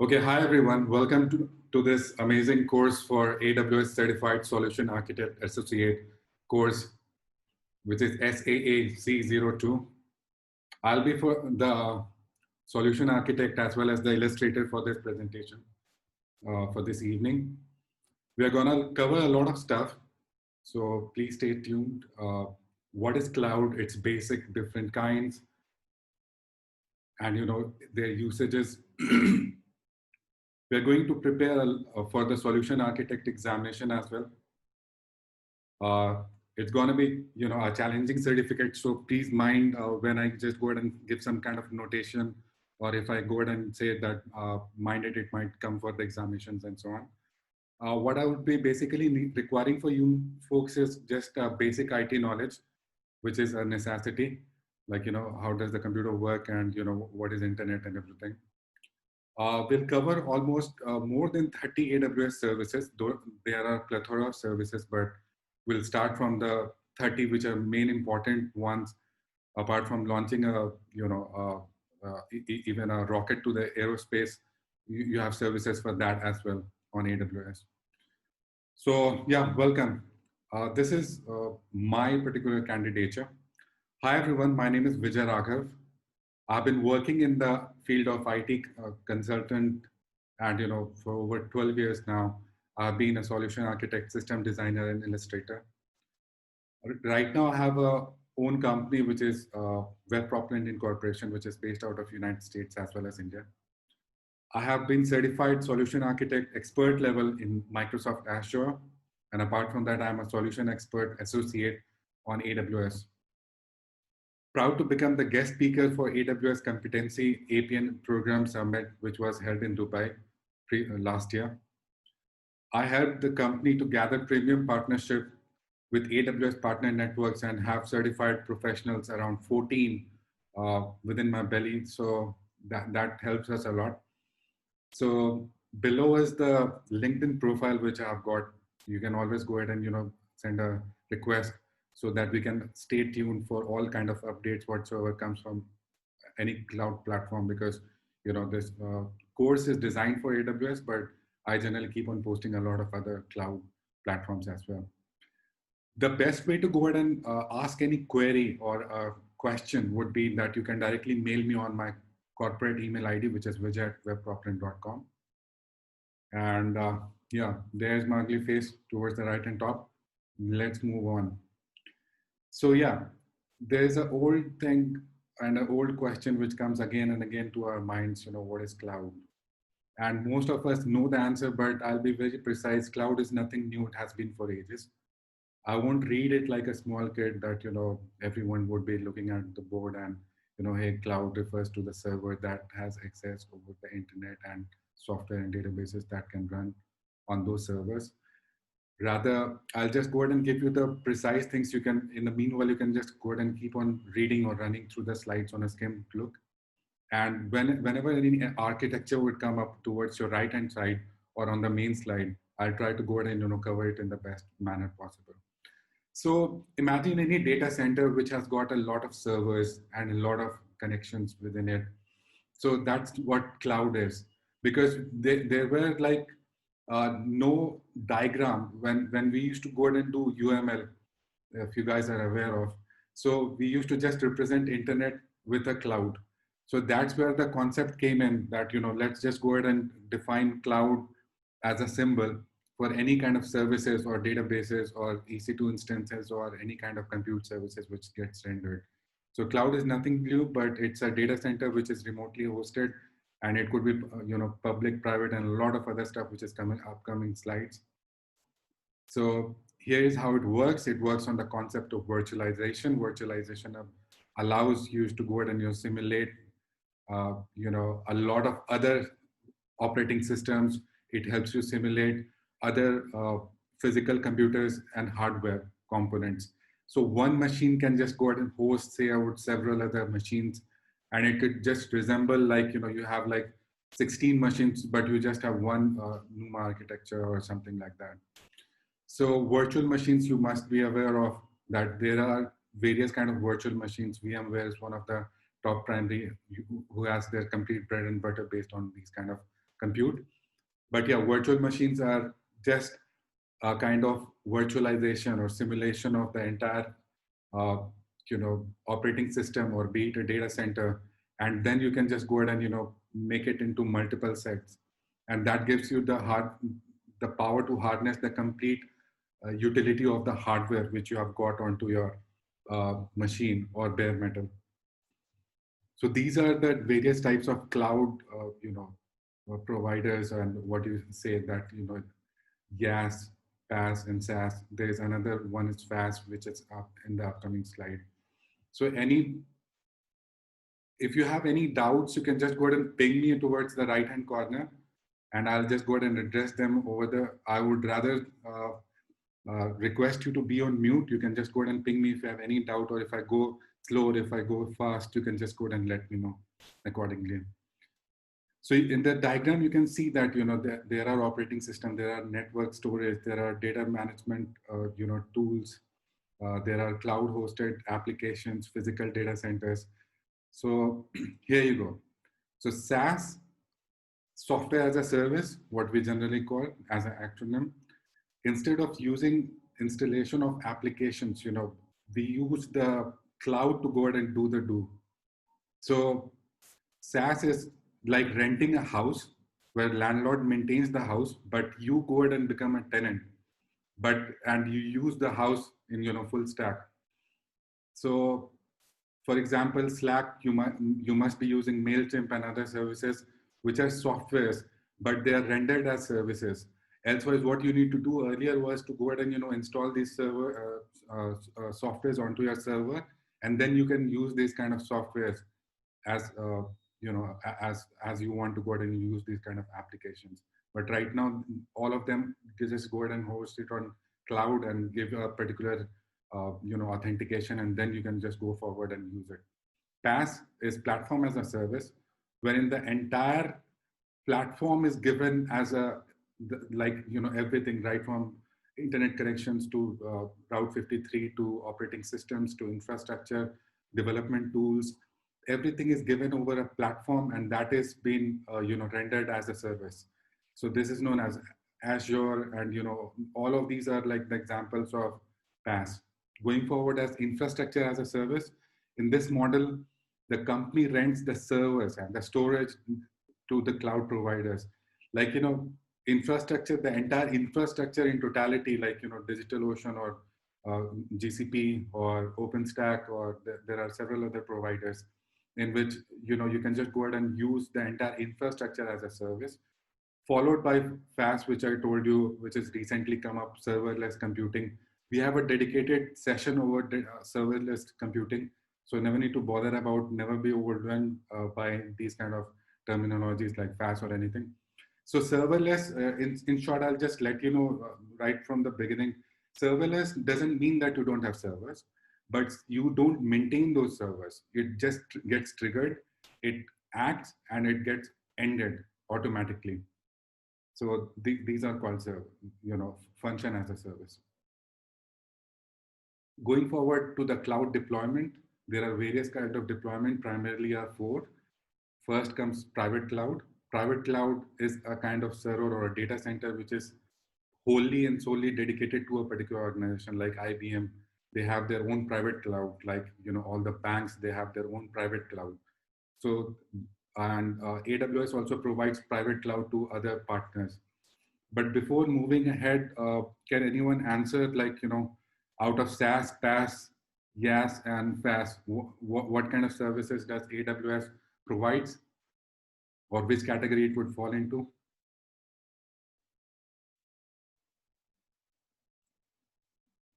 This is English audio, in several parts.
Okay, hi everyone. Welcome to this amazing course for AWS Certified Solution Architect Associate course, which is SAAC02. I'll be for the solution architect as well as the illustrator for this presentation for this evening. We are gonna cover a lot of stuff, so please stay tuned. What is cloud? Its basic different kinds, and their usages. We are going to prepare for the solution architect examination as well. It's going to be, a challenging certificate. So please mind when I just go ahead and give some kind of notation, or if I go ahead and say that mind it might come for the examinations and so on. What I would be basically requiring for you folks is just basic IT knowledge, which is a necessity. Like, how does the computer work and, what is internet and everything. We'll cover almost more than 30 AWS services, though there are a plethora of services, but we'll start from the 30 which are main important ones. Apart from launching even a rocket to the aerospace, you have services for that as well on AWS. So yeah, welcome. This is my particular candidature. Hi everyone, my name is Vijay Raghav. I've been working in the field of IT consultant, and for over 12 years now. I've been a solution architect, system designer, and illustrator. Right now, I have a own company which is Web Propellant Incorporation, which is based out of United States as well as India. I have been certified solution architect expert level in Microsoft Azure, and apart from that, I'm a solution expert associate on AWS. Proud to become the guest speaker for AWS Competency APN Program Summit, which was held in Dubai last year. I helped the company to gather premium partnership with AWS partner networks and have certified professionals around 14 within my belly. So that helps us a lot. So below is the LinkedIn profile, which I've got. You can always go ahead and send a request so that we can stay tuned for all kind of updates whatsoever comes from any cloud platform, because this course is designed for AWS, but I generally keep on posting a lot of other cloud platforms as well. The best way to go ahead and ask any query or a question would be that you can directly mail me on my corporate email ID, which is vijay@webpropellant.com. And yeah, there's my ugly face towards the right and top. Let's move on. So yeah, there's an old thing and an old question which comes again and again to our minds, what is cloud? And most of us know the answer, but I'll be very precise. Cloud is nothing new. It has been for ages. I won't read it like a small kid that, everyone would be looking at the board and, hey, cloud refers to the server that has access over the internet and software and databases that can run on those servers. Rather, I'll just go ahead and give you the precise things you can, in the meanwhile, you can just go ahead and keep on reading or running through the slides on a skimmed look. And whenever any architecture would come up towards your right-hand side or on the main slide, I'll try to go ahead and cover it in the best manner possible. So imagine any data center which has got a lot of servers and a lot of connections within it. So that's what cloud is, because there were like no diagram when we used to go ahead and do UML, if you guys are aware of. So we used to just represent internet with a cloud. So that's where the concept came in, that let's just go ahead and define cloud as a symbol for any kind of services or databases or EC2 instances or any kind of compute services which gets rendered. So cloud is nothing new, but it's a data center which is remotely hosted, and it could be public, private, and a lot of other stuff which is coming upcoming slides. So here is how it works. It works on the concept of virtualization. Virtualization allows you to go ahead and simulate a lot of other operating systems. It helps you simulate other physical computers and hardware components. So one machine can just go ahead and host, say, out several other machines, and it could just resemble like, you have like 16 machines, but you just have one NUMA architecture or something like that. So virtual machines, you must be aware of that there are various kind of virtual machines. VMware is one of the top primary who has their complete bread and butter based on these kind of compute. But yeah, virtual machines are just a kind of virtualization or simulation of the entire uh, operating system, or be it a data center, and then you can just go ahead and make it into multiple sets, and that gives you the power to harness the complete utility of the hardware which you have got onto your machine or bare metal. So these are the various types of cloud providers, and what you say that IaaS, PaaS, and SaaS. There's another one is FaaS, which is up in the upcoming slide. So if you have any doubts, you can just go ahead and ping me towards the right hand corner, and I'll just go ahead and address them over the. I would rather request you to be on mute. You can just go ahead and ping me if you have any doubt, or if I go slow, or if I go fast, you can just go ahead and let me know accordingly. So in the diagram, you can see that there are operating system, there are network storage, there are data management tools, there are cloud hosted applications, physical data centers. So here you go. So SaaS, software as a service, what we generally call as an acronym. Instead of using installation of applications, we use the cloud to go ahead and do the do. So SaaS is like renting a house where landlord maintains the house, but you go ahead and become a tenant, and you use the house in full stack. So for example, Slack, you must be using MailChimp and other services which are softwares, but they are rendered as services. Elsewise, what you need to do earlier was to go ahead and install these softwares onto your server, and then you can use these kind of softwares as as you want to go ahead and use these kind of applications. But right now, all of them, you just go ahead and host it on cloud and give a particular authentication, and then you can just go forward and use it. PaaS is platform as a service, wherein the entire platform is given as everything, right from internet connections to Route 53 to operating systems to infrastructure, development tools. Everything is given over a platform, and that is being rendered as a service. So this is known as Azure, and all of these are like the examples of PaaS. Going forward as infrastructure as a service, in this model, the company rents the servers and the storage to the cloud providers. Like, infrastructure, the entire infrastructure in totality, like, DigitalOcean or GCP or OpenStack, or there are several other providers in which, you can just go ahead and use the entire infrastructure as a service, followed by FaaS, which I told you, which has recently come up, serverless computing. We have a dedicated session over serverless computing. So never need to bother about, never be overwhelmed by these kind of terminologies like FaaS or anything. So serverless, in short, I'll just let you know right from the beginning, serverless doesn't mean that you don't have servers, but you don't maintain those servers. It just gets triggered, it acts, and it gets ended automatically. So these are called, function as a service. Going forward to the cloud deployment, there are various kinds of deployment, primarily are four. First comes private cloud. Private cloud is a kind of server or a data center which is wholly and solely dedicated to a particular organization, like IBM. They have their own private cloud, like all the banks, they have their own private cloud. So, and AWS also provides private cloud to other partners. But before moving ahead, can anyone answer, like, out of SaaS, PaaS, IaaS, and FaaS, what kind of services does AWS provides, or which category it would fall into?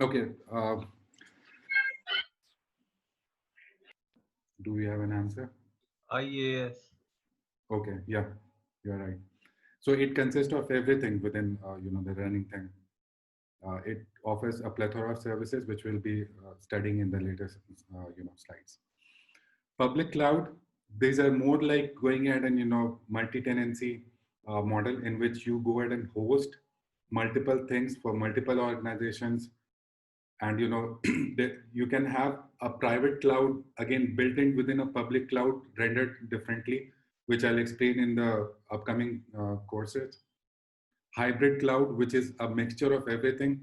Okay. Do we have an answer? IaaS. Okay. Yeah, you're right. So it consists of everything within, the running thing. It offers a plethora of services, which we'll be studying in the latest, slides. Public cloud, these are more like going ahead and, multi-tenancy model, in which you go ahead and host multiple things for multiple organizations. And, that you can have a private cloud, again, built in within a public cloud, rendered differently, which I'll explain in the upcoming courses. Hybrid cloud, which is a mixture of everything,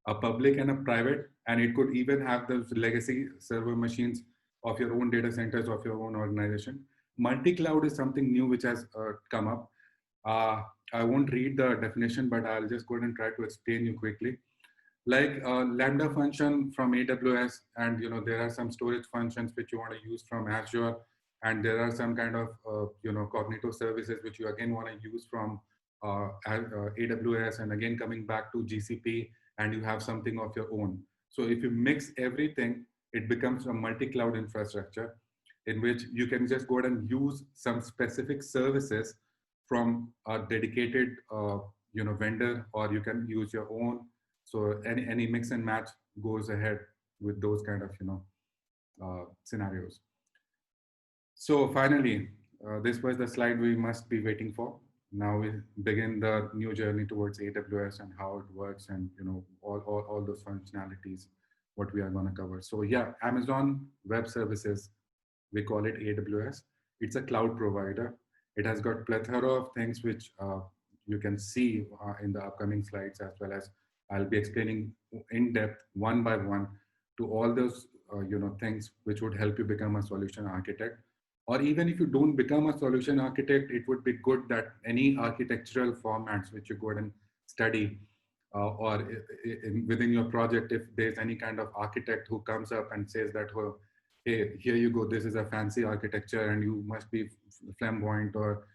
a public and a private, and it could even have those legacy server machines of your own data centers of your own organization. Multi-cloud is something new which has come up. Uh, I won't read the definition, but I'll just go ahead and try to explain you quickly. Like Lambda function from AWS, and there are some storage functions which you want to use from Azure, and there are some kind of cognitive services which you again want to use from AWS, and again coming back to GCP, and you have something of your own. So if you mix everything, it becomes a multi-cloud infrastructure in which you can just go ahead and use some specific services from a dedicated vendor, or you can use your own. So any mix and match goes ahead with those kind of scenarios. So finally, this was the slide we must be waiting for. Now we begin the new journey towards AWS and how it works, and all those functionalities what we are going to cover. So yeah, Amazon Web Services, we call it AWS. It's a cloud provider. It has got plethora of things which you can see in the upcoming slides, as well as I'll be explaining in depth one by one to all those things which would help you become a solution architect. Or even if you don't become a solution architect, it would be good that any architectural formats which you go and study, or within your project, if there's any kind of architect who comes up and says that, well, hey, here you go, this is a fancy architecture, and you must be flamboyant or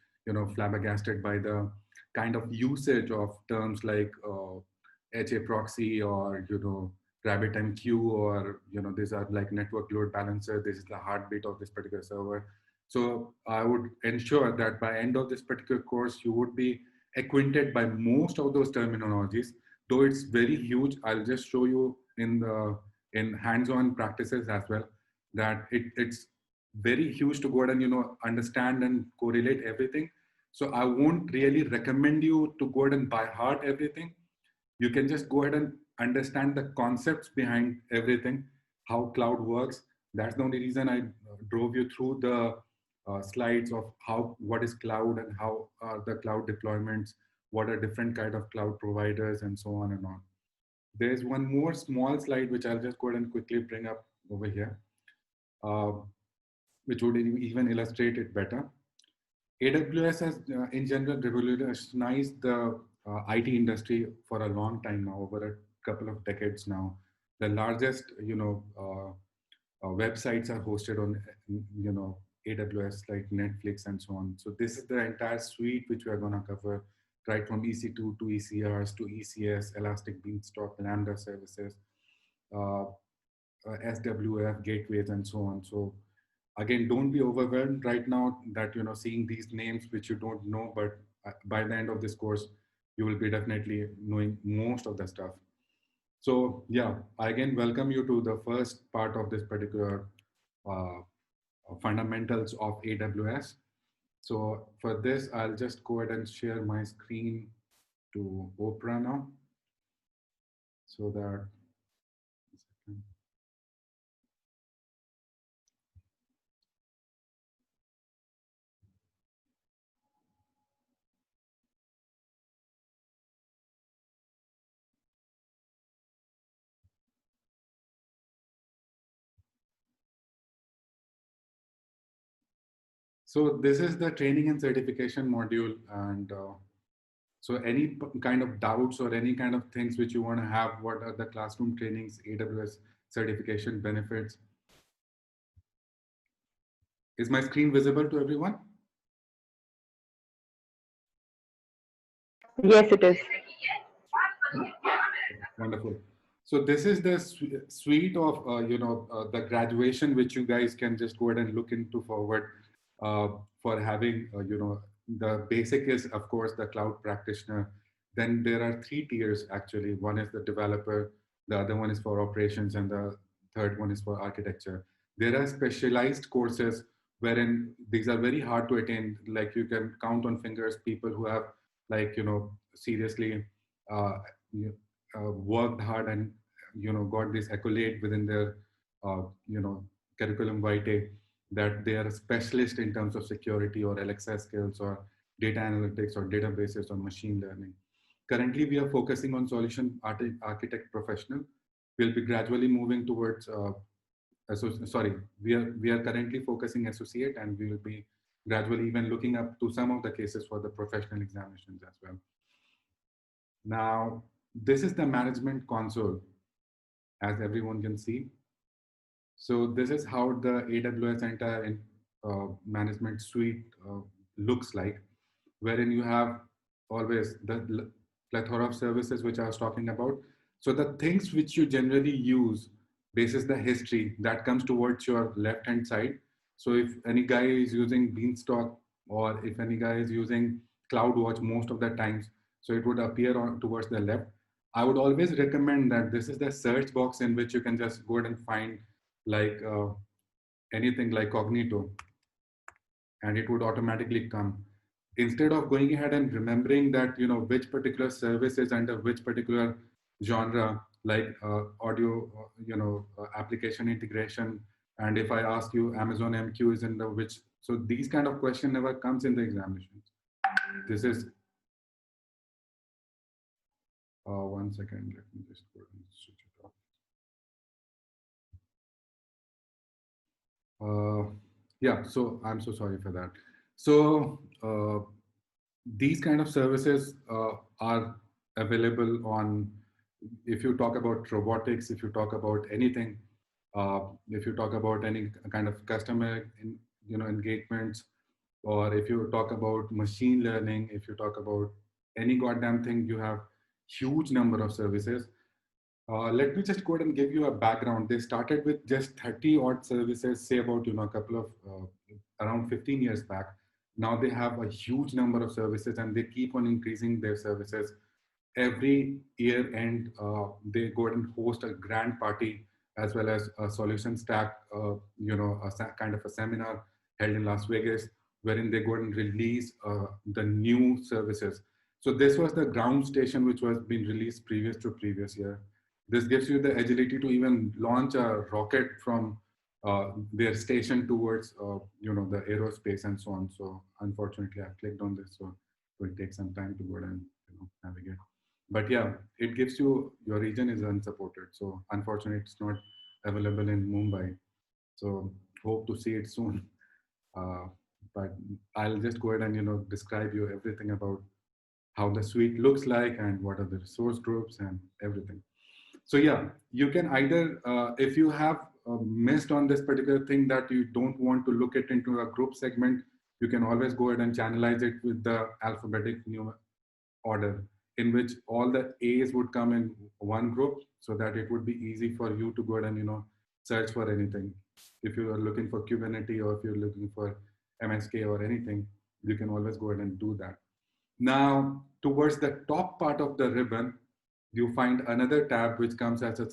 flabbergasted by the kind of usage of terms like HA proxy, or RabbitMQ, or these are like network load balancer, this is the heartbeat of this particular server. So I would ensure that by end of this particular course, you would be acquainted by most of those terminologies. Though it's very huge, I'll just show you in hands-on practices as well, that it's very huge to go ahead and understand and correlate everything. So I won't really recommend you to go ahead and by heart everything. You can just go ahead and understand the concepts behind everything, how cloud works. That's the only reason I drove you through the slides of what is cloud, and how are the cloud deployments, what are different kind of cloud providers, and so on and on. There's one more small slide which I'll just go ahead and quickly bring up over here, which would even illustrate it better. AWS has, in general, revolutionized the IT industry for a long time now, over a couple of decades now. The largest, websites are hosted on, AWS, like Netflix and so on. So this is the entire suite which we are going to cover, right from EC2 to ECRs to ECS, Elastic Beanstalk, Lambda services, SWF gateways, and so on. So again, don't be overwhelmed right now that seeing these names which you don't know, but by the end of this course, you will be definitely knowing most of the stuff. So yeah, I again welcome you to the first part of this particular fundamentals of AWS. So for this, I'll just go ahead and share my screen to Oprah now, so that so this is the training and certification module, and so any kind of doubts or any kind of things which you want to have, what are the classroom trainings, AWS certification benefits? Is my screen visible to everyone? Yes, it is. Wonderful. So this is the suite of, the graduation which you guys can just go ahead and look into forward for having, the basic is, of course, the cloud practitioner. Then there are 3 tiers, actually. One is the developer, the other one is for operations, and the third one is for architecture. There are specialized courses wherein these are very hard to attain. Like you can count on fingers people who have, like, seriously worked hard and got this accolade within their curriculum vitae. that they are a specialist in terms of security or LXI skills or data analytics or databases or machine learning. Currently, we are focusing on solution architect professional. We'll be gradually moving towards, we are currently focusing associate, and we will be gradually even looking up to some of the cases for the professional examinations as well. Now, this is the management console, as everyone can see. So this is how the AWS entire management suite looks like, wherein you have always the plethora of services which I was talking about. So the things which you generally use basis the history that comes towards your left hand side. So if any guy is using Beanstalk, or if any guy is using CloudWatch most of the times, so it would appear on towards the left. I would always recommend that this is the search box in which you can just go ahead and find like anything like Cognito, and it would automatically come. Instead of going ahead and remembering that, you know, which particular service is under which particular genre, like audio, application integration. And if I ask you Amazon MQ is in the which, so these kind of question never comes in the examinations. This is, one second, let me just go and switch it off. Yeah, so I'm so sorry for that. So these kind of services are available on, if you talk about robotics, if you talk about anything, if you talk about any kind of customer engagements, or if you talk about machine learning, if you talk about any goddamn thing, you have huge number of services. Let me just go ahead and give you a background. They started with just 30 odd services, say about, a couple of, around 15 years back. Now they have a huge number of services, and they keep on increasing their services. Every year end, they go ahead and host a grand party, as well as a solution stack, kind of a seminar held in Las Vegas, wherein they go ahead and release the new services. So this was the ground station, which was being released previous to previous year. This gives you the agility to even launch a rocket from their station towards, the aerospace and so on. So unfortunately, I clicked on this, so it will take some time to go and navigate. But yeah, it gives you, your region is unsupported. So unfortunately, it's not available in Mumbai. So hope to see it soon. But I'll just go ahead and describe you everything about how the suite looks like and what are the resource groups and everything. So yeah, you can either, if you have missed on this particular thing that you don't want to look it into a group segment, you can always go ahead and channelize it with the alphabetic new order, in which all the A's would come in one group, so that it would be easy for you to go ahead and search for anything. If you are looking for Kubernetes, or if you're looking for MSK or anything, you can always go ahead and do that. Now, towards the top part of the ribbon, you find another tab which comes as a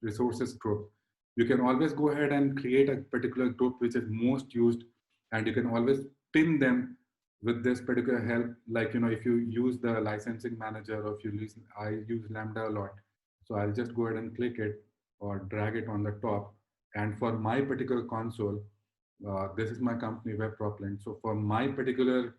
resources group. You can always go ahead and create a particular group which is most used, and you can always pin them with this particular help. Like, if you use the licensing manager, or if you use, I use Lambda a lot. So I'll just go ahead and click it or drag it on the top. And for my particular console, this is my company WebPropLink. So for my particular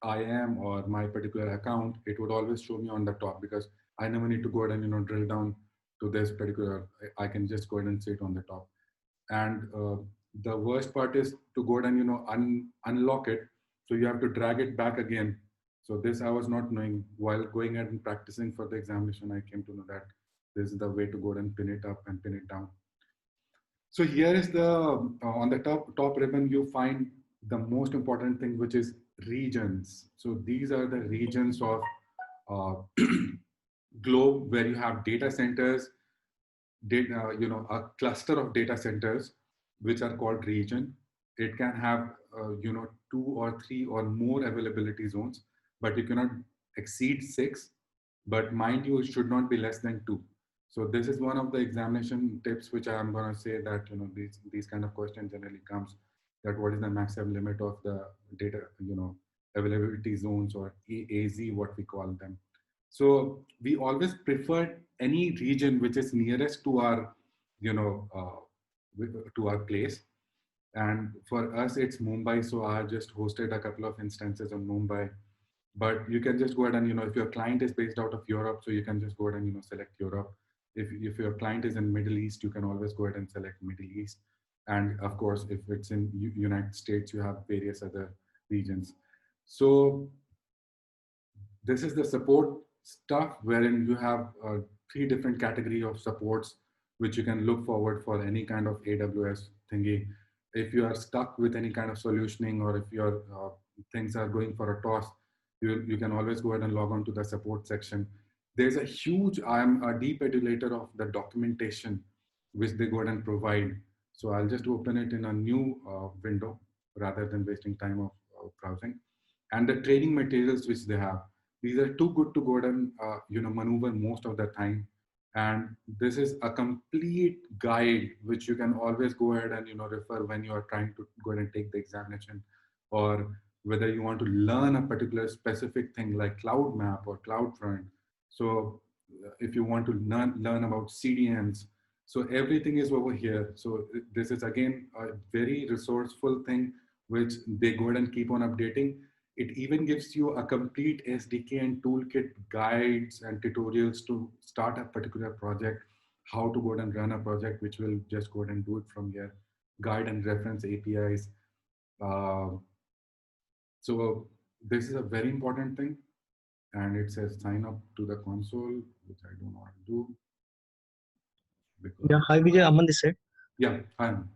IAM or my particular account, it would always show me on the top, because I never need to go ahead and drill down to this particular. I can just go ahead and see it on the top. And the worst part is to go ahead and unlock it. So you have to drag it back again. So this I was not knowing. While going ahead and practicing for the examination, I came to know that this is the way to go ahead and pin it up and pin it down. So here is the, on the top ribbon, you find the most important thing, which is regions. So these are the regions of globe where you have data centers, a cluster of data centers, which are called region. It can have, 2 or 3 or more availability zones, but you cannot exceed 6. But mind you, it should not be less than 2. So this is one of the examination tips, which I'm going to say that, these kind of questions generally comes, that what is the maximum limit of the data, availability zones, or AZ, what we call them. So we always prefer any region which is nearest to our, to our place. And for us, it's Mumbai. So I just hosted a couple of instances on Mumbai. But you can just go ahead and, if your client is based out of Europe, so you can just go ahead and, select Europe. If your client is in Middle East, you can always go ahead and select Middle East. And of course, if it's in United States, you have various other regions. So this is the support stuff wherein you have three different category of supports, which you can look forward for any kind of AWS thingy. If you are stuck with any kind of solutioning, or if your things are going for a toss, you can always go ahead and log on to the support section. There's a huge, I'm a deep edulator of the documentation, which they go ahead and provide. So I'll just open it in a new window rather than wasting time of browsing. And the training materials which they have, these are too good to go ahead and maneuver most of the time. And this is a complete guide which you can always go ahead and refer when you are trying to go ahead and take the examination, or whether you want to learn a particular specific thing like Cloud Map or CloudFront. So if you want to learn about CDNs, so everything is over here. So this is again a very resourceful thing which they go ahead and keep on updating. It even gives you a complete SDK and toolkit guides and tutorials to start a particular project, how to go ahead and run a project, which will just go ahead and do it from here, guide and reference APIs. So this is a very important thing. And it says sign up to the console, which I don't want to do. Yeah, hi Vijay, Aman this side. Yeah, fine.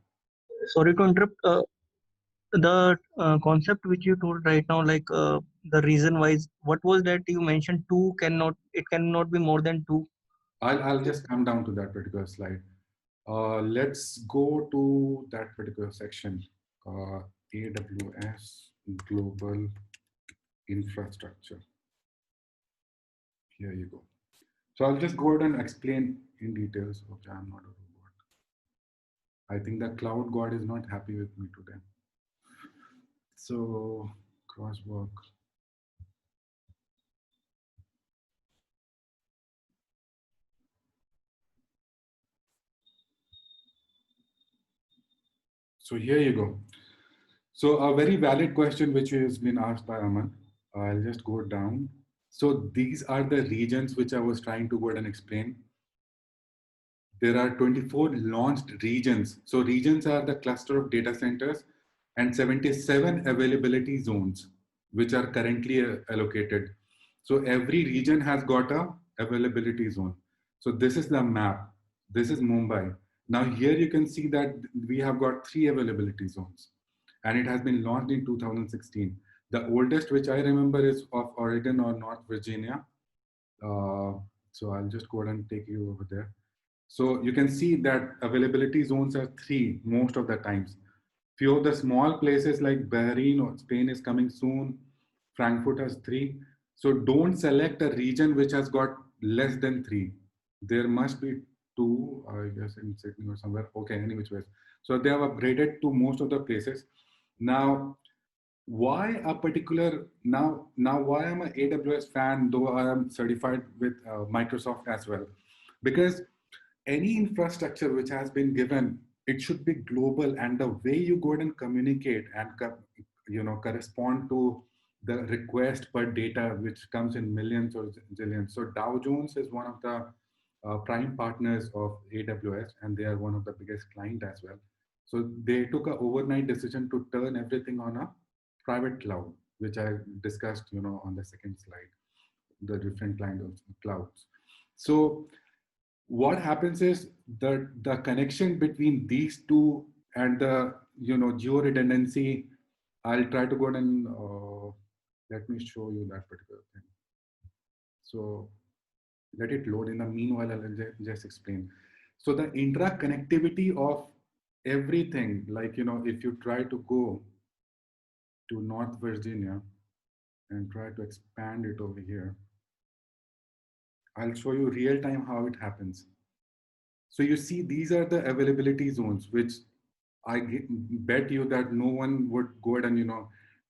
Sorry to interrupt. The concept which you told right now, like the reason wise, what was that you mentioned? It cannot be more than two. I'll just come down to that particular slide. Let's go to that particular section. AWS Global Infrastructure. Here you go. So I'll just go ahead and explain in details. Okay, I'm not a robot. I think the cloud god is not happy with me today. So crosswalk. So here you go. So a very valid question which has been asked by Aman. I'll just go down. So these are the regions which I was trying to go ahead and explain. There are 24 launched regions. So regions are the cluster of data centers and 77 availability zones, which are currently allocated. So every region has got a availability zone. So this is the map. This is Mumbai. Now here you can see that we have got 3 availability zones, and it has been launched in 2016. The oldest, which I remember, is of Oregon or North Virginia. So I'll just go ahead and take you over there. So you can see that availability zones are 3 most of the times. Few of the small places like Bahrain or Spain is coming soon. Frankfurt has 3. So don't select a region which has got less than 3. There must be 2, I guess, in Sydney or somewhere. Okay, any which ways. So they have upgraded to most of the places. Now, why a particular, now why I'm an AWS fan, though I am certified with Microsoft as well? Because any infrastructure which has been given, it should be global, and the way you go ahead and communicate and correspond to the request per data, which comes in millions or zillions. So Dow Jones is one of the prime partners of AWS, and they are one of the biggest client as well. So they took an overnight decision to turn everything on a private cloud, which I discussed on the second slide, the different kind of clouds. So what happens is the connection between these two and the geo redundancy. I'll try to go ahead and let me show you that particular thing. So let it load. In the meanwhile, I'll just explain. So the intra-connectivity of everything, like if you try to go to North Virginia and try to expand it over here, I'll show you real time how it happens. So you see, these are the availability zones, which I bet you that no one would go ahead and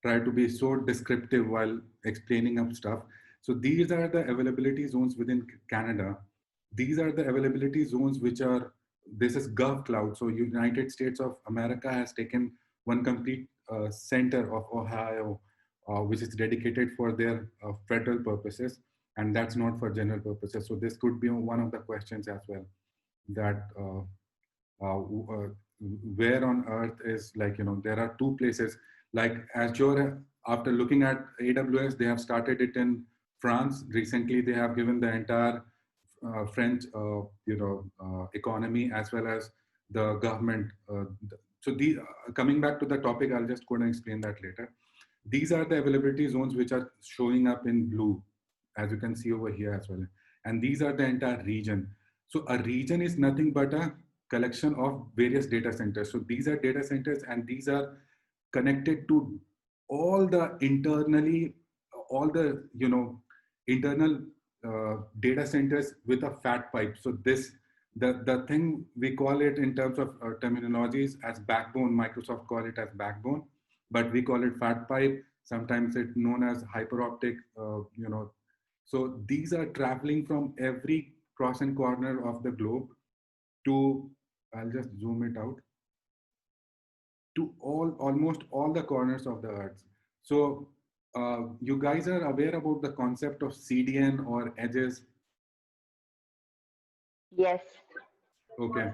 try to be so descriptive while explaining up stuff. So these are the availability zones within Canada. These are the availability zones which are this is GovCloud. So United States of America has taken one complete center of Ohio, which is dedicated for their federal purposes, and that's not for general purposes. So this could be one of the questions as well, that where on earth is, like, there are two places like Azure. After looking at AWS, they have started it in France. Recently, they have given the entire French, economy as well as the government. So coming back to the topic, I'll just go and explain that later. These are the availability zones which are showing up in blue, as you can see over here as well. And these are the entire region. So a region is nothing but a collection of various data centers. So these are data centers, and these are connected to all the all the, internal data centers with a fat pipe. So the thing we call it in terms of terminologies as backbone. Microsoft call it as backbone, but we call it fat pipe. Sometimes it's known as hyperoptic. So these are traveling from every cross and corner of the globe to, I'll just zoom it out, to almost all the corners of the earth. So you guys are aware about the concept of CDN or edges. Yes. Okay.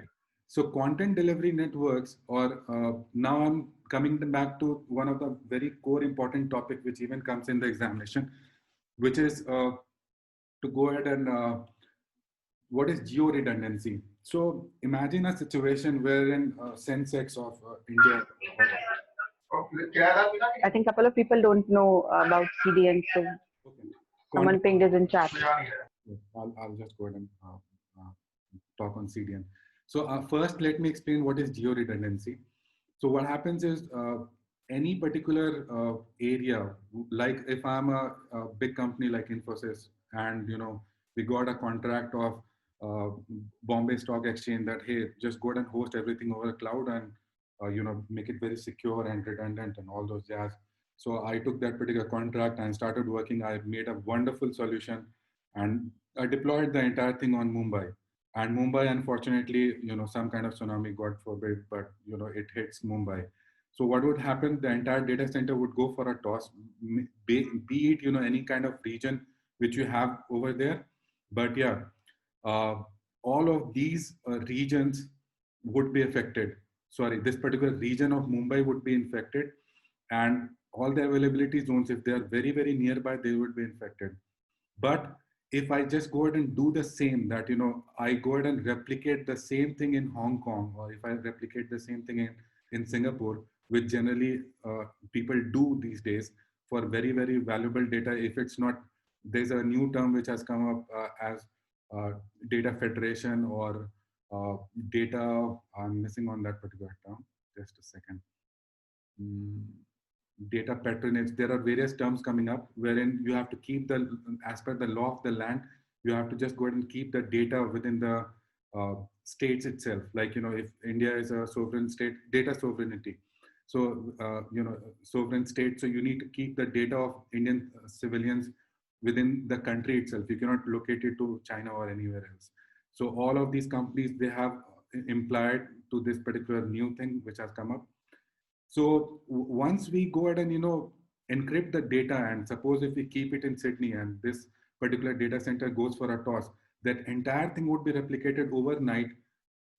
So content delivery networks, or now I'm coming back to one of the very core important topic, which even comes in the examination, which is to go ahead and what is geo redundancy. So imagine a situation wherein Sensex of India. I think a couple of people don't know about CDN, so Okay. someone pinged us in chat. I'll just go ahead and talk on CDN. So first, let me explain what is geo redundancy. So what happens is any particular area, like if I'm a big company like Infosys, and we got a contract of Bombay Stock Exchange that, hey, just go ahead and host everything over cloud, and make it very secure and redundant and all those jazz. So I took that particular contract and started working. I made a wonderful solution, and I deployed the entire thing on Mumbai. And Mumbai, unfortunately, some kind of tsunami, God forbid, but it hits Mumbai. So what would happen? The entire data center would go for a toss, be it any kind of region which you have over there. But yeah, uh, all of these regions would be affected. Sorry, this particular region of Mumbai would be infected, and all the availability zones, if they are very, very nearby, they would be infected. But if I just go ahead and do the same, that, I go ahead and replicate the same thing in Hong Kong, or if I replicate the same thing in Singapore, which generally people do these days for very, very valuable data. If it's not, there's a new term which has come up as data federation, or data, I'm missing on that particular term. Just a second. Data patronage. There are various terms coming up wherein you have to keep as per the law of the land, you have to just go ahead and keep the data within the states itself. Like, if India is a sovereign state, data sovereignty. So, sovereign state. So you need to keep the data of Indian civilians within the country itself. You cannot locate it to China or anywhere else. So all of these companies, they have implied to this particular new thing which has come up. So once we go ahead and encrypt the data, and suppose if we keep it in Sydney and this particular data center goes for a toss, that entire thing would be replicated overnight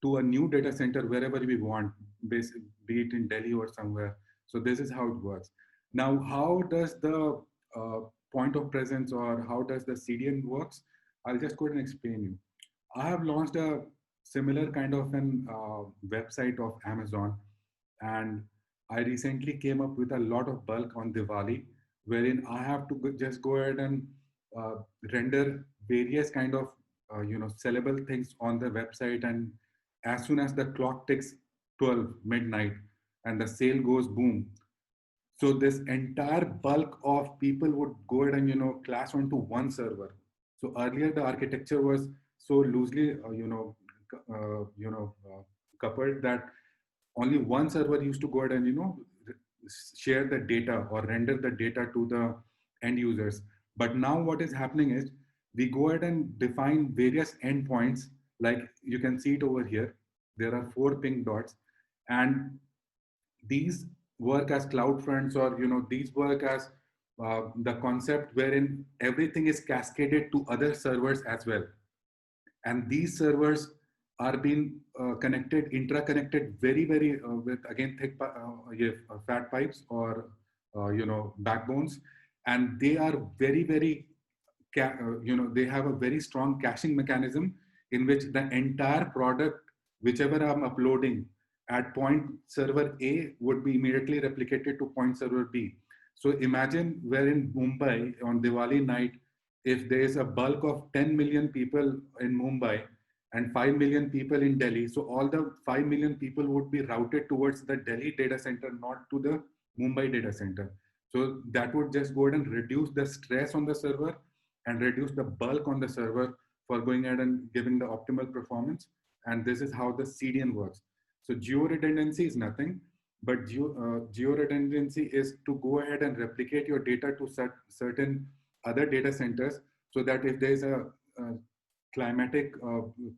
to a new data center wherever we want, be it in Delhi or somewhere. So this is how it works. Now, how does the point of presence, or how does the CDN works? I'll just go ahead and explain you. I have launched a similar kind of an website of Amazon, and I recently came up with a lot of bulk on Diwali, wherein I have to just go ahead and render various kind of sellable things on the website, and as soon as the clock ticks 12 midnight and the sale goes boom, so this entire bulk of people would go ahead and clash onto one server. So earlier the architecture was so loosely coupled that only one server used to go ahead and share the data or render the data to the end users. But now what is happening is we go ahead and define various endpoints, like you can see it over here. there are 4 pink dots, and these work as cloud fronts, or these work as the concept wherein everything is cascaded to other servers as well. And these servers are being connected, intra-connected very with, again, thick fat pipes, or backbones, and they are very they have a very strong caching mechanism, in which the entire product, whichever I'm uploading at point server A, would be immediately replicated to point server B. So imagine we're in Mumbai on Diwali night. If there is a bulk of 10 million people in Mumbai and 5 million people in Delhi, so all the 5 million people would be routed towards the Delhi data center, not to the Mumbai data center. So that would just go ahead and reduce the stress on the server and reduce the bulk on the server for going ahead and giving the optimal performance. And this is how the CDN works. So geo-redundancy is nothing, but geo-redundancy is to go ahead and replicate your data to certain other data centers, so that if there's a climatic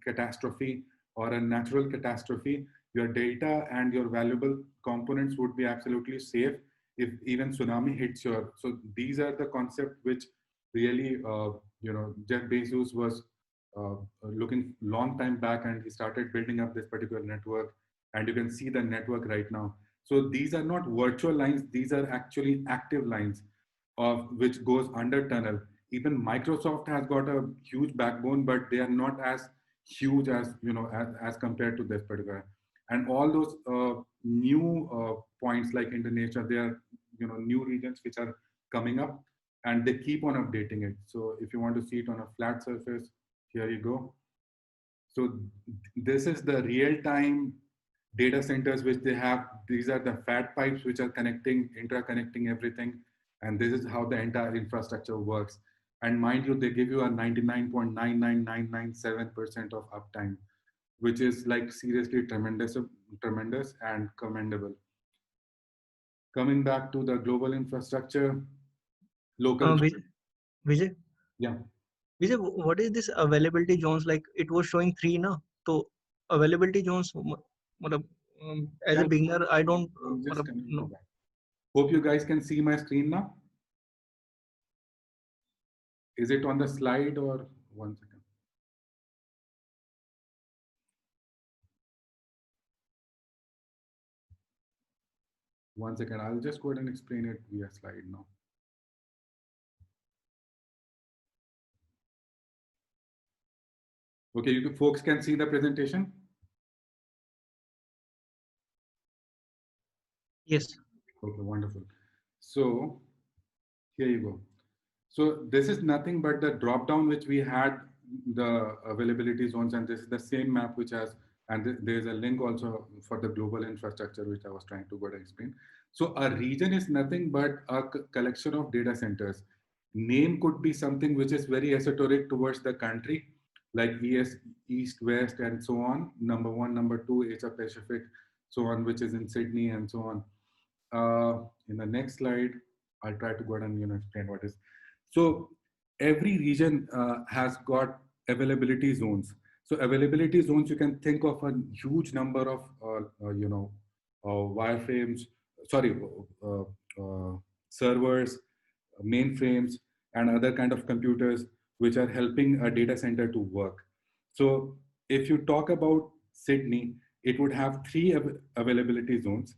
catastrophe or a natural catastrophe, your data and your valuable components would be absolutely safe if even tsunami hits your. So these are the concepts which really, Jeff Bezos was looking long time back, and he started building up this particular network. And you can see the network right now. So these are not virtual lines; these are actually active lines, of which goes under tunnel. Even Microsoft has got a huge backbone, but they are not as huge as as compared to this particular. And all those new points like Indonesia, they are new regions which are coming up, and they keep on updating it. So if you want to see it on a flat surface, here you go. So this is the real-time data centers which they have. These are the fat pipes which are connecting, intra-connecting everything. And this is how the entire infrastructure works. And mind you, they give you a 99.99997% of uptime, which is like seriously tremendous and commendable. Coming back to the global infrastructure, local. Vijay, Yeah. Vijay, what is this availability zones? Like it was showing 3, na? So availability zones, as a beginner, I don't know. Hope you guys can see my screen now. Is it on the slide, or one second? One second, I'll just go ahead and explain it via slide now. Okay, you folks can see the presentation? Yes. Okay, wonderful. So here you go. So this is nothing but the drop down which we had, the availability zones, and this is the same map which has, and there's a link also for the global infrastructure which I was trying to go and explain. So a region is nothing but a collection of data centers. Name could be something which is very esoteric towards the country, like East, West, and so on. Number 1, number 2, Asia Pacific, so on, which is in Sydney, and so on. In the next slide, I'll try to go ahead and explain what is. So every region has got availability zones. So availability zones, you can think of a huge number of wireframes, sorry, servers, mainframes, and other kind of computers which are helping a data center to work. So if you talk about Sydney, it would have 3 availability zones,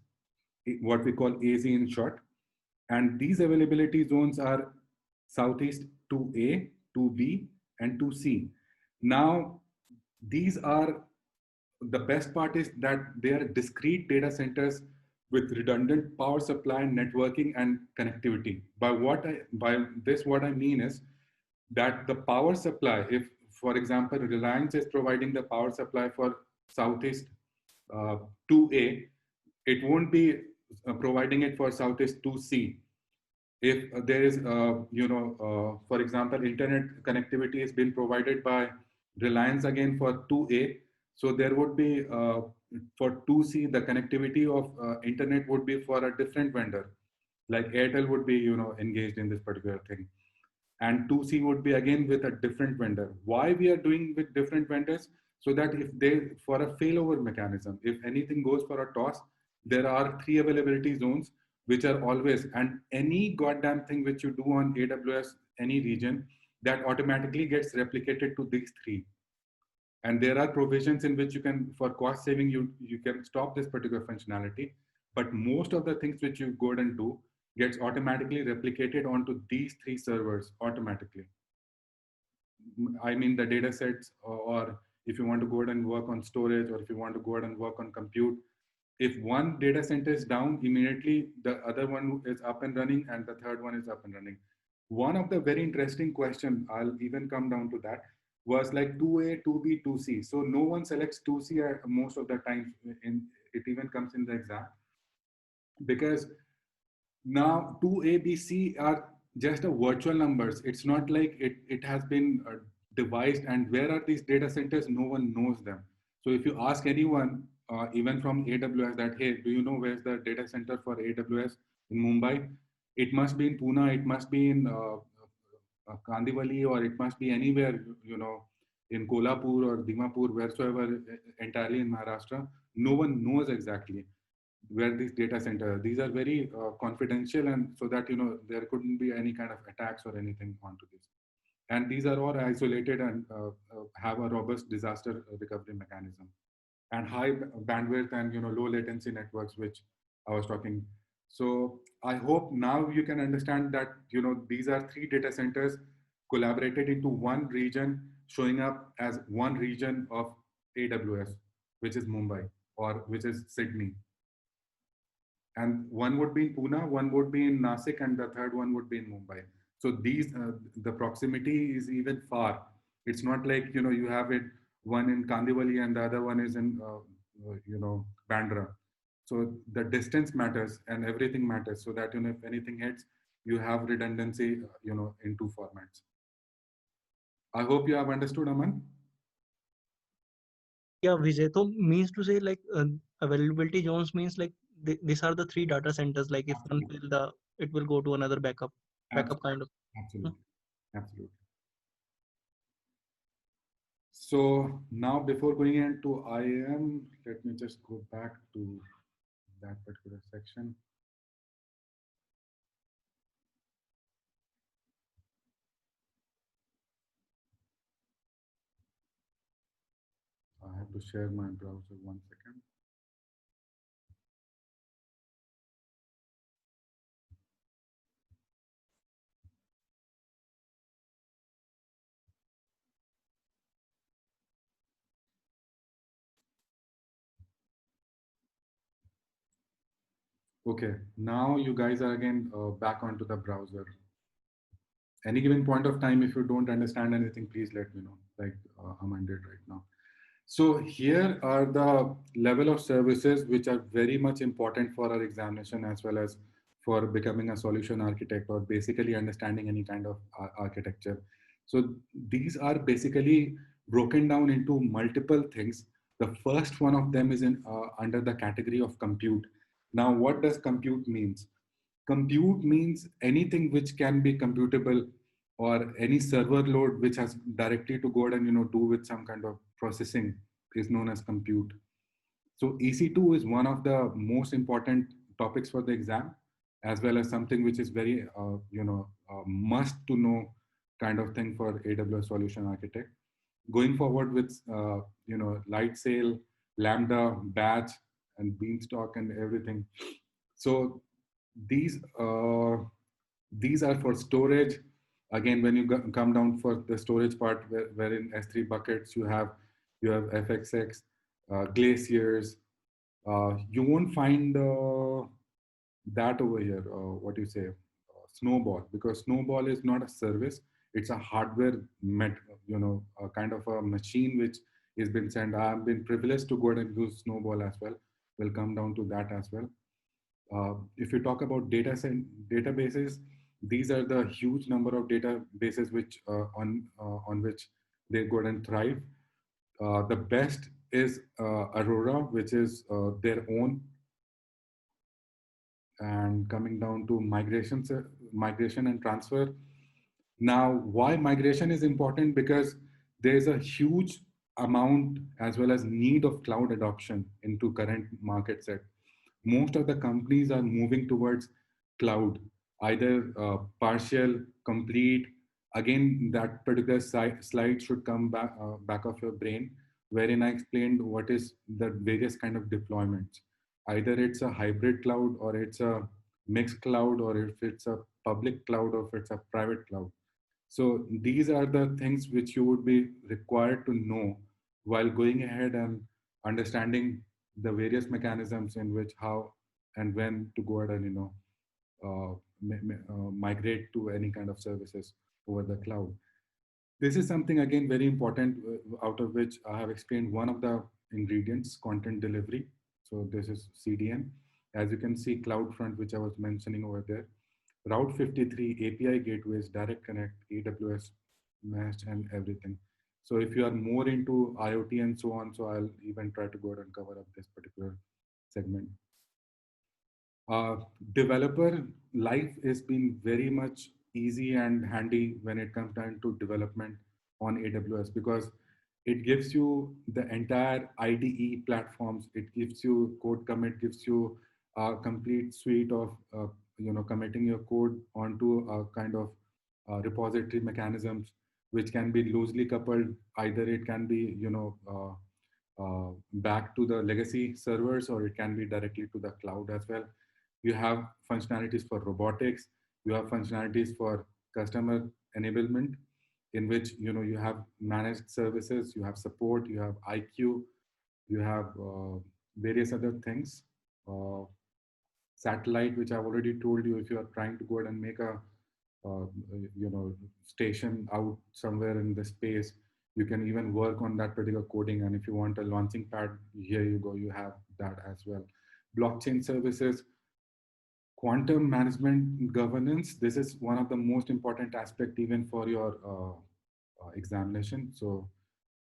what we call AZ in short. And these availability zones are Southeast 2A, 2B, and 2C. Now, these are, the best part is that they are discrete data centers with redundant power supply, networking, and connectivity. What I mean is that the power supply, if, for example, Reliance is providing the power supply for Southeast 2A, it won't be providing it for Southeast 2C. If there is, for example, internet connectivity has been provided by Reliance again for 2A, so there would be for 2C, the connectivity of internet would be for a different vendor, like Airtel would be engaged in this particular thing, and 2C would be again with a different vendor. Why we are doing with different vendors? so that if they, for a failover mechanism, if anything goes for a toss, there are 3 availability zones which are always, and any goddamn thing which you do on AWS, any region, that automatically gets replicated to these 3. And there are provisions in which you can, for cost saving, you can stop this particular functionality. But most of the things which you go and do gets automatically replicated onto these 3 servers automatically. I mean the data sets, or if you want to go ahead and work on storage, or if you want to go ahead and work on compute, if one data center is down, immediately the other one is up and running and the third one is up and running. One of the very interesting question, I'll even come down to that, was like 2A, 2B, 2C. So no one selects 2C most of the time. It even comes in the exam, because now 2A, B, C are just a virtual numbers. It's not like it has been devised, and where are these data centers? No one knows them. So if you ask anyone, even from AWS, that, hey, do you know where's the data center for AWS in Mumbai? It must be in Pune, it must be in Kandivali, or it must be anywhere, in Kolhapur or Dimapur, wheresoever, entirely in Maharashtra. No one knows exactly where these data center. These are very confidential, and so that there couldn't be any kind of attacks or anything onto this. And these are all isolated and have a robust disaster recovery mechanism, and high bandwidth and low latency networks, which I was talking. So I hope now you can understand that these are 3 data centers collaborated into one region, showing up as one region of AWS, which is Mumbai, or which is Sydney. And one would be in Pune, one would be in Nasik, and the third one would be in Mumbai. So these, the proximity is even far. It's not like, you have it one in Kandivali and the other one is in, Bandra. So the distance matters and everything matters, so that, if anything hits, you have redundancy, in 2 formats. I hope you have understood, Aman. Yeah, Vijay. So means to say, like, availability zones means like these are the 3 data centers. Like if one fail, it will go to another backup kind of. Absolutely. Absolutely. So now, before going into IAM, let me just go back to that particular section. I have to share my browser, 1 second. Okay, now you guys are again back onto the browser. Any given point of time, if you don't understand anything, please let me know, like Aman did right now. So here are the level of services which are very much important for our examination, as well as for becoming a solution architect, or basically understanding any kind of architecture. So these are basically broken down into multiple things. The first one of them is under the category of compute. Now, what does compute means? Compute means anything which can be computable, or any server load which has directly to go and do with some kind of processing is known as compute. So EC2 is one of the most important topics for the exam, as well as something which is very must to know kind of thing for AWS solution architect. Going forward with Lightsail, Lambda, Batch, and Beanstalk and everything. So these are for storage. Again, when you come down for the storage part, where in S3 buckets you have FXX, glaciers. You won't find that over here. What do you say? Snowball, because Snowball is not a service; it's a hardware kind of a machine which has been sent. I've been privileged to go ahead and use Snowball as well. We'll come down to that as well. If you talk about databases, these are the huge number of databases which on which they go and thrive. The best is Aurora, which is their own. And coming down to migration and transfer. Now, why migration is important? Because there's a huge amount as well as need of cloud adoption into current market set. Most of the companies are moving towards cloud, either partial, complete. Again, that particular slide should come back of your brain, wherein I explained what is the various kind of deployments. Either it's a hybrid cloud, or it's a mixed cloud, or if it's a public cloud, or if it's a private cloud. So these are the things which you would be required to know while going ahead and understanding the various mechanisms in which, how and when to go ahead and migrate to any kind of services over the cloud. This is something again very important, out of which I have explained one of the ingredients, content delivery. So this is CDN. As you can see, CloudFront, which I was mentioning over there, Route 53, API gateways, Direct Connect, AWS Mesh, and everything. So if you are more into IoT and so on, so I'll even try to go ahead and cover up this particular segment. Developer life has been very much easy and handy when it comes down to development on AWS, because it gives you the entire IDE platforms. It gives you code commit, gives you a complete suite of committing your code onto a kind of repository mechanisms, which can be loosely coupled. Either it can be back to the legacy servers, or it can be directly to the cloud as well. You have functionalities for robotics. You have functionalities for customer enablement, in which you have managed services, you have support, you have IQ, you have various other things. Satellite, which I've already told you, if you are trying to go ahead and make a station out somewhere in the space, you can even work on that particular coding. And if you want a launching pad, here you go, you have that as well. Blockchain services, quantum management governance. This is one of the most important aspect even for your examination. So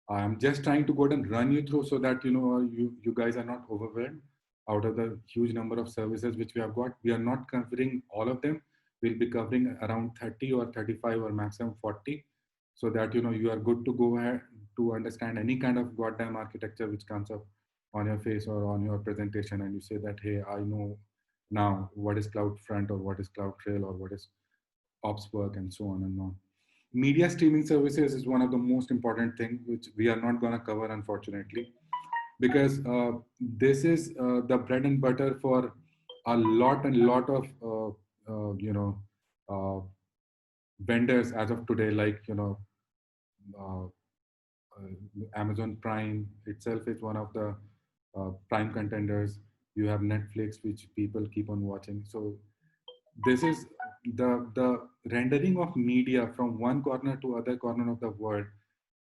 I'm just trying to go ahead and run you through, so that you guys are not overwhelmed out of the huge number of services which we have got. We are not covering all of them. We'll be covering around 30 or 35 or maximum 40, so that you are good to go ahead to understand any kind of goddamn architecture which comes up on your face or on your presentation, and you say that, hey, I know now what is CloudFront, or what is CloudTrail, or what is OpsWork, and so on and on. Media streaming services is one of the most important things, which we are not going to cover, unfortunately, because this is the bread and butter for a lot of vendors as of today, like Amazon Prime itself is one of the prime contenders. You have Netflix, which people keep on watching. So this is the rendering of media from one corner to other corner of the world,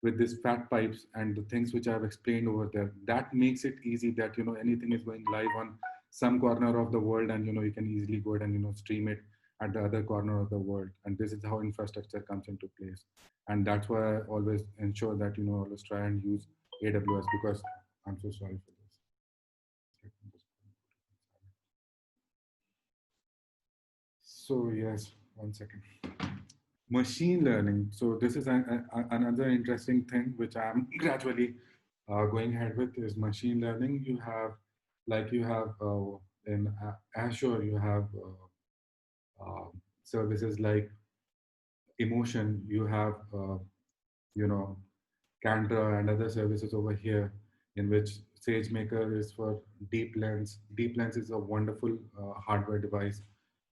with these fat pipes and the things which I have explained over there. That makes it easy that anything is going live on some corner of the world, and you can easily go ahead and stream it at the other corner of the world. And this is how infrastructure comes into place. And that's why I always ensure that always try and use AWS, because I'm so sorry for this. So yes, 1 second. Machine learning. So this is another interesting thing which I'm gradually going ahead with, is machine learning. You have in Azure, you have services like Emotion. You have Cantra and other services over here, in which SageMaker is for Deep Lens. Deep Lens is a wonderful hardware device,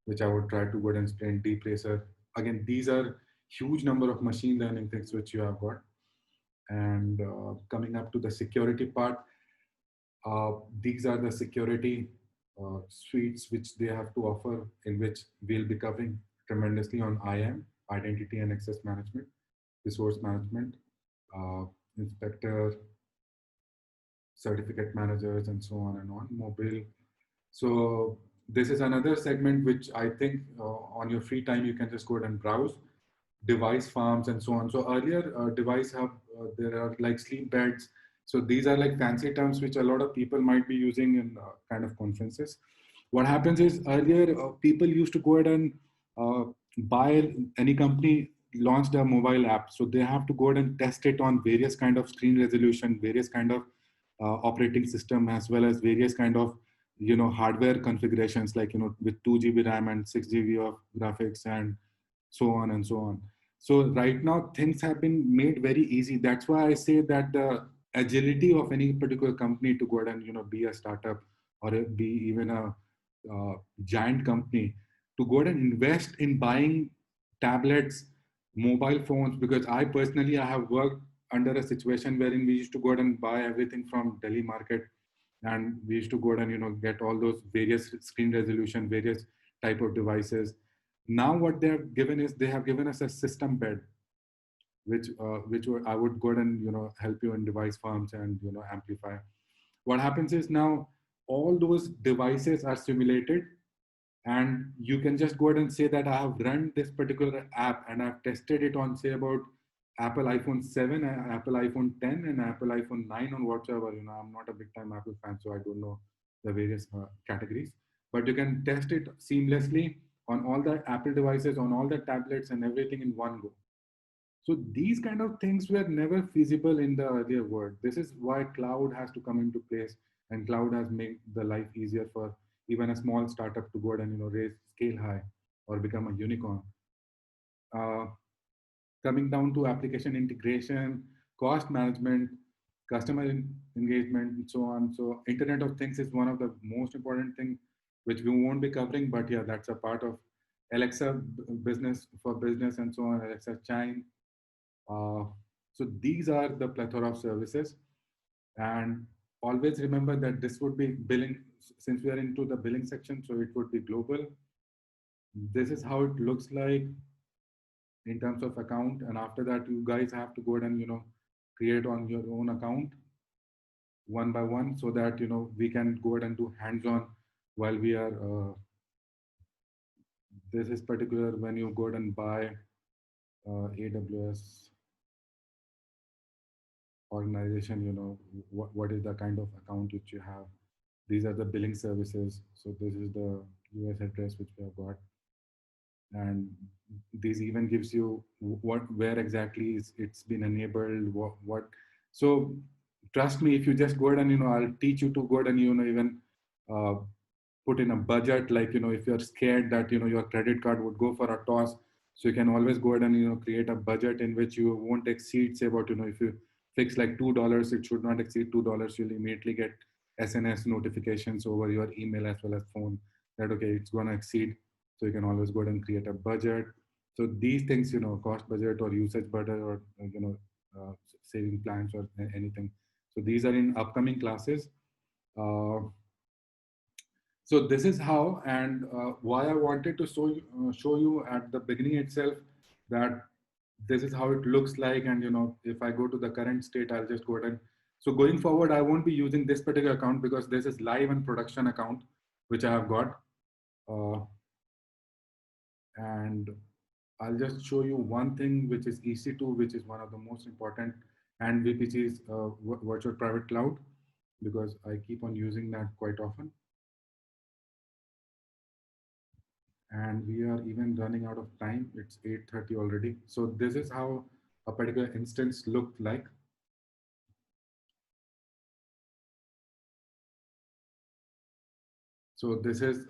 which I would try to go ahead and explain. Deep Racer. Again, these are huge number of machine learning things which you have got. And coming up to the security part, these are the security suites which they have to offer, in which we'll be covering tremendously on IAM, Identity and Access Management, Resource Management, Inspector, Certificate Managers, and so on and on, Mobile. So this is another segment which I think on your free time you can just go ahead and browse. Device farms and so on. So earlier device hub, there are like sleep beds. So these are like fancy terms which a lot of people might be using in kind of conferences. What happens is, earlier people used to go ahead and buy any company launched a mobile app, so they have to go ahead and test it on various kind of screen resolution, various kind of operating system, as well as various kind of hardware configurations, like with 2 GB RAM and 6 GB of graphics and so on and so on. So right now things have been made very easy. That's why I say that the agility of any particular company to go ahead and be a startup or be even a giant company, to go ahead and invest in buying tablets, mobile phones, because I personally I have worked under a situation wherein we used to go ahead and buy everything from Delhi market, and we used to go ahead and get all those various screen resolution, various type of devices. Now what they have given is they have given us a system bed, which I would go ahead and help you in device farms and amplify. What happens is now all those devices are simulated, and you can just go ahead and say that I have run this particular app and I've tested it on, say, about Apple iPhone 7, Apple iPhone 10, and Apple iPhone 9 on whatsoever. I'm not a big time Apple fan, so I don't know the various categories. But you can test it seamlessly on all the Apple devices, on all the tablets, and everything in one go. So these kind of things were never feasible in the earlier world. This is why cloud has to come into place, and cloud has made the life easier for even a small startup to go ahead and raise scale high or become a unicorn. Coming down to application integration, cost management, customer engagement, and so on. So Internet of Things is one of the most important things which we won't be covering, but yeah, that's a part of Alexa business for business and so on, Alexa Chime. So these are the plethora of services, and always remember that this would be billing, since we are into the billing section, so it would be global. This is how it looks like in terms of account, and after that you guys have to go ahead and create on your own account one by one, so that we can go ahead and do hands-on while we are this is particular when you go ahead and buy AWS organization, what is the kind of account which you have. These are the billing services. So this is the US address which we have got. And this even gives you where exactly it's been enabled, what. So trust me, if you just go ahead and, I'll teach you to go ahead and, even put in a budget, like, if you're scared that, your credit card would go for a toss. So you can always go ahead and, create a budget in which you won't exceed, say about, if you fix like $2, it should not exceed $2. You'll immediately get SMS notifications over your email as well as phone that, okay, it's going to exceed. So you can always go ahead and create a budget. So these things, cost budget or usage budget or, saving plans or anything. So these are in upcoming classes. So this is how, and why I wanted to show you at the beginning itself that this is how it looks like. And if I go to the current state, I'll just go ahead and, so going forward, I won't be using this particular account because this is live and production account, which I have got. And I'll just show you one thing, which is EC2, which is one of the most important, and which is virtual private cloud, because I keep on using that quite often. And we are even running out of time. It's 8:30 already. So this is how a particular instance looked like. So this is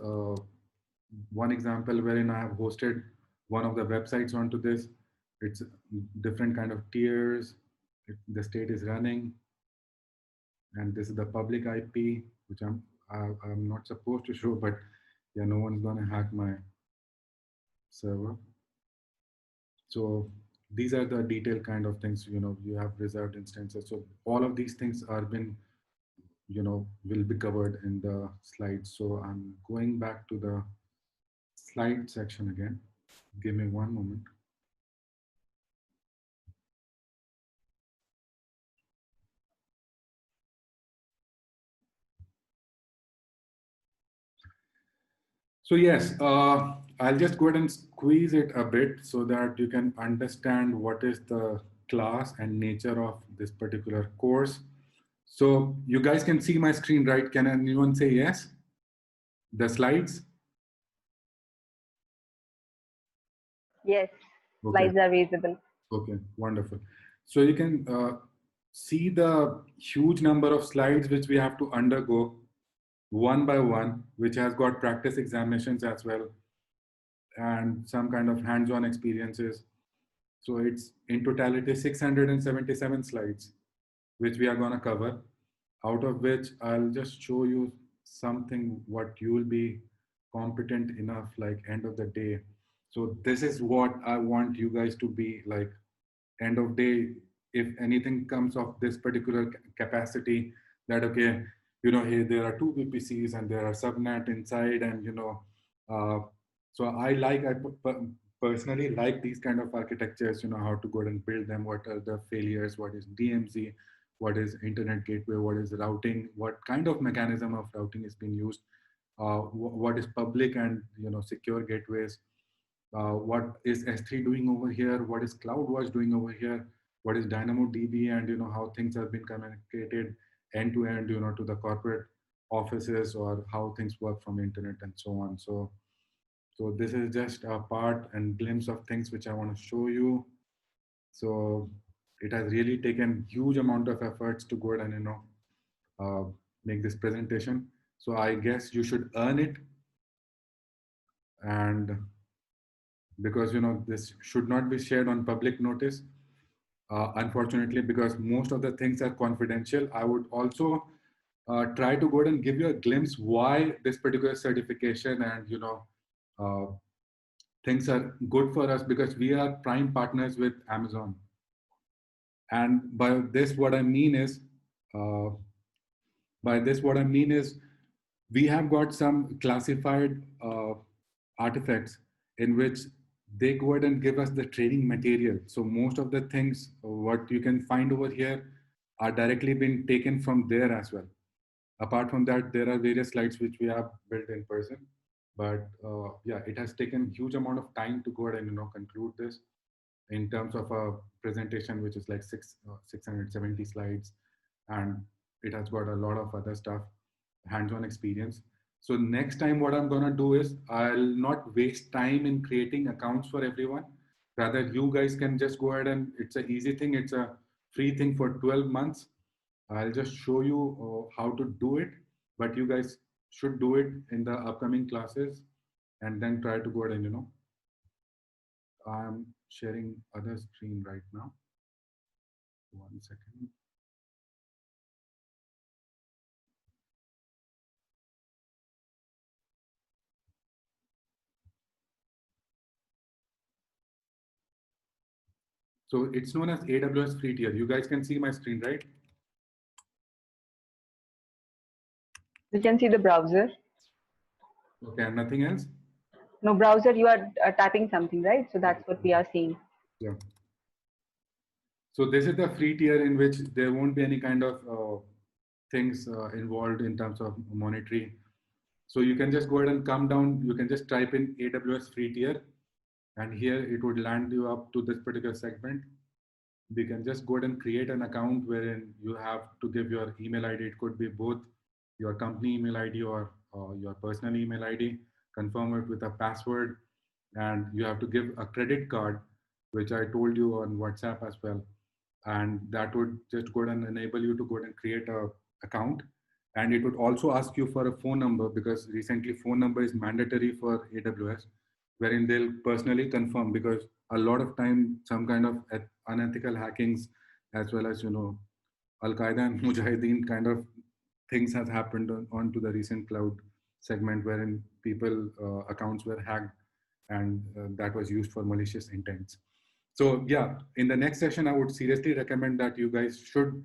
one example wherein I have hosted one of the websites onto this. It's different kind of tiers. The state is running. And this is the public IP, which I'm not supposed to show, but yeah, no one's gonna hack my server. So these are the detailed kind of things, you have reserved instances. So all of these things are been, will be covered in the slides. So I'm going back to the slide section again. Give me one moment. So yes, I'll just go ahead and squeeze it a bit so that you can understand what is the class and nature of this particular course. So you guys can see my screen, right? Can anyone say yes? The slides? Yes. Okay. Slides are visible. Okay, wonderful. So you can see the huge number of slides which we have to undergo one by one, which has got practice examinations as well and some kind of hands-on experiences. So it's in totality 677 slides, which we are going to cover, out of which I'll just show you something what you will be competent enough like end of the day. So this is what I want you guys to be like end of day. If anything comes of this particular capacity, that okay, you know, hey, there are two VPCs and there are subnet inside, and you know, so I personally like these kind of architectures, you know, how to go and build them, what are the failures, what is DMZ, what is internet gateway, what is routing, what kind of mechanism of routing is being used, what is public and, you know, secure gateways, what is S3 doing over here, what is CloudWatch doing over here, what is DynamoDB, and you know how things have been communicated end to end, you know, to the corporate offices, or how things work from the internet and so on. So this is just a part and glimpse of things which I want to show you. So it has really taken huge amount of efforts to go ahead and, you know, make this presentation. So I guess you should earn it. And because, you know, this should not be shared on public notice, unfortunately, because most of the things are confidential. I would also try to go ahead and give you a glimpse why this particular certification and, you know, things are good for us, because we are prime partners with Amazon. And by this, what I mean is, we have got some classified artifacts in which they go ahead and give us the training material. So most of the things, what you can find over here, are directly been taken from there as well. Apart from that, there are various slides which we have built in person. But yeah, it has taken huge amount of time to go ahead and, you know, conclude this in terms of a presentation, which is like 670 slides. And it has got a lot of other stuff, hands-on experience. So next time what I'm going to do is I'll not waste time in creating accounts for everyone. Rather, you guys can just go ahead and it's an easy thing. It's a free thing for 12 months. I'll just show you how to do it, but you guys should do it in the upcoming classes and then try to go ahead and, you know, I'm sharing other screen right now. 1 second. So it's known as AWS free tier. You guys can see my screen, right? You can see the browser. Okay, and nothing else? No, browser, you are typing something, right? So that's what we are seeing. Yeah. So this is the free tier in which there won't be any kind of things involved in terms of monetary. So you can just go ahead and come down. You can just type in AWS free tier, and here it would land you up to this particular segment. You can just go ahead and create an account wherein you have to give your email ID. It could be both your company email ID or your personal email ID. Confirm it with a password, and you have to give a credit card, which I told you on WhatsApp as well. And that would just go ahead and enable you to go ahead and create a account. And it would also ask you for a phone number, because recently phone number is mandatory for AWS, wherein they'll personally confirm, because a lot of time some kind of unethical hackings, as well as, you know, Al-Qaeda and Mujahideen kind of things has happened onto the recent cloud segment, wherein people accounts were hacked, and that was used for malicious intents. So yeah, in the next session, I would seriously recommend that you guys should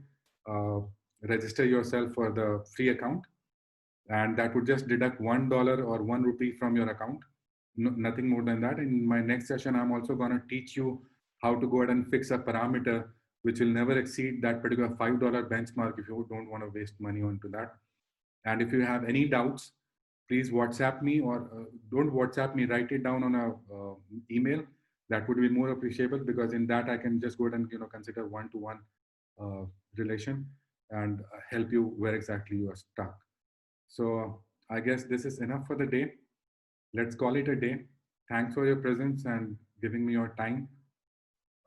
register yourself for the free account, and that would just deduct $1 or ₹1 from your account. No, nothing more than that. In my next session, I'm also going to teach you how to go ahead and fix a parameter which will never exceed that particular $5 benchmark if you don't want to waste money onto that. And if you have any doubts, please WhatsApp me, or don't WhatsApp me, write it down on a email. That would be more appreciable, because in that I can just go ahead and, you know, consider one-to-one relation and help you where exactly you are stuck. So I guess this is enough for the day. Let's call it a day. Thanks for your presence and giving me your time.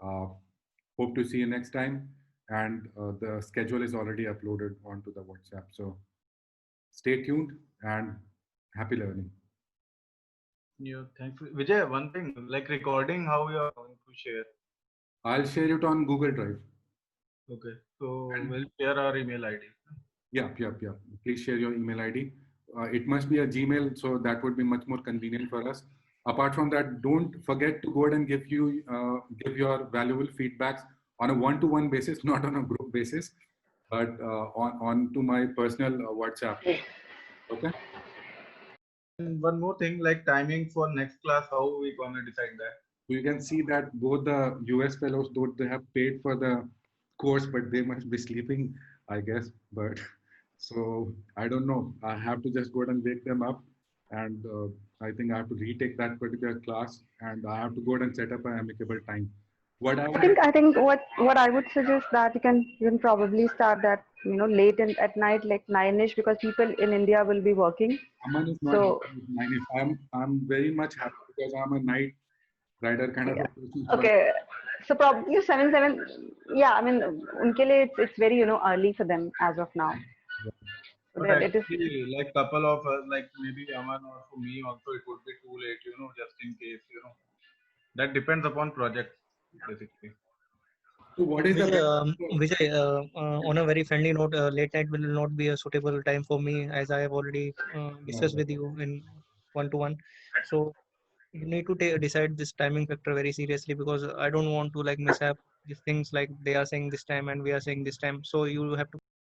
Hope to see you next time. And the schedule is already uploaded onto the WhatsApp. So stay tuned and happy learning. Yeah, thanks. Vijay, one thing, like recording, how you are going to share? I'll share it on Google Drive. Okay, so And- we'll share our email ID. Yeah. Please share your email ID. It must be a Gmail, so that would be much more convenient for us. Apart from that, don't forget to go ahead and give your valuable feedbacks on a one-to-one basis, not on a group basis, but on to my personal WhatsApp. Okay. And one more thing, like timing for next class, how we gonna decide that? So you can see that both the US fellows, though they have paid for the course, but they must be sleeping, I guess. But so I don't know. I have to just go ahead and wake them up, and I think I have to retake that particular class, and I have to go ahead and set up an amicable time. What I think what I would suggest that you can probably start that late at night, like 9ish, because people in India will be working. Aman is not So 9. I'm very much happy because I'm a night rider kind of a person. So okay, so probably 7. Yeah, I mean, unke liye it's very early for them as of now. So But that it is. actually, like couple of us, like maybe Aman or for me also, it would be too late, just in case, That depends upon project, basically. So what is the Vijay, on a very friendly note, late night will not be a suitable time for me, as I have already discussed with you in one-to-one. So you need to decide this timing factor very seriously, because I don't want to like mishap these things, like they are saying this time and we are saying this time. So you have to